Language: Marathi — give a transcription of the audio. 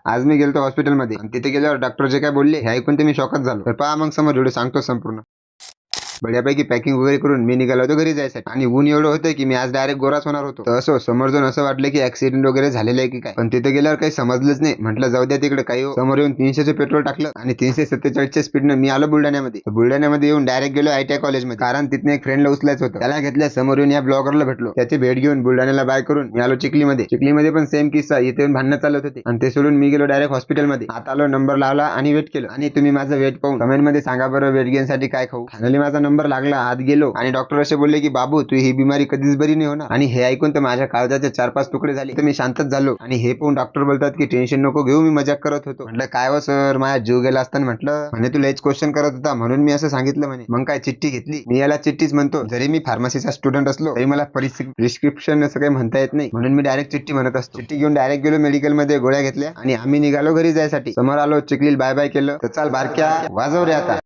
आज मी गेलो हॉस्पिटलमध्ये आणि तिथे गेल्यावर डॉक्टर जे काय बोलले हे ऐकून ते मी शॉकच झालो. तर पहा मग समोर व्हिडिओ सांगतो संपूर्ण. बऱ्यापैकी पॅकिंग वगैरे करून मी निघालो होतो घरी जायसाठी आणि ऊन एवढं होतं की मी आज डायरेक्ट गोराच होणार होतो. तर असं समोर जाऊन असं वाटलं की ऍक्सिडेंट वगैरे झालेलं आहे की काय, पण तिथे गेल्यावर काही समजलंच नाही. म्हटलं जाऊ द्या तिकडे काही हो. समोर येऊन 300चे पेट्रोल टाकलं आणि 347च्या स्पीडनं मी आलो बुलढाण्यामध्ये. बुलढाण्यामध्ये येऊन डायरेक्ट गेलो ITI कॉलेजमध्ये, कारण तिथे एक फ्रेंडला उचलायचं होतं. त्याला घेतल्या समोर येऊन या ब्लॉगरला भेटलो. त्याची भेट घेऊन बुलढाण्याला बाय करून मी आलो चिखलीमध्ये. चिखलीमध्ये पण सेम किस्सा, इथे येऊन भांडणं चालत होते आणि ते सोडून मी गेलो डायरेक्ट हॉस्पिटलमध्ये. आता आलो, नंबर लावला आणि वेट केलं. आणि तुम्ही माझं वेट पाहून कमेंट मध्ये सांगा बरं वेट गेन साठी काय खाऊ. फायनली माझा नंबर लागला, आत गेलो आणि डॉक्टर असे बोलले की बाबू तू ही बिमारी कधीच बरी नाही होणार. आणि हे ऐकून तर माझ्या काळजाचे 4-5 तुकडे झाले. तर मी शांतच झालो आणि हे पाहून डॉक्टर बोलतात की टेन्शन नको घेऊ, मी मजाक करत होतो. म्हटलं काय व सर, माझा जीव गेला असताना. म्हटलं म्हणे तू लयच क्वेश्चन करत होता म्हणून मी असं सांगितलं म्हणे. मग काय चिठ्ठी घेतली. मी याला चिठ्ठीच म्हणतो, जरी मी फार्मसीचा स्टुडंट असलो तरी मला प्रिस्क्रिप्शन असं काही म्हणता येत नाही, म्हणून मी डायरेक्ट चिठ्ठी म्हणत असतो. चिठ्ठी घेऊन डायरेक्ट गेलो मेडिकल मध्ये, गोळ्या घेतल्या आणि आम्ही निघालो घरी जायसाठी. समोर आलो चिखलीला बाय बाय केलं. तर चाल बारक्या वाजव रे आता.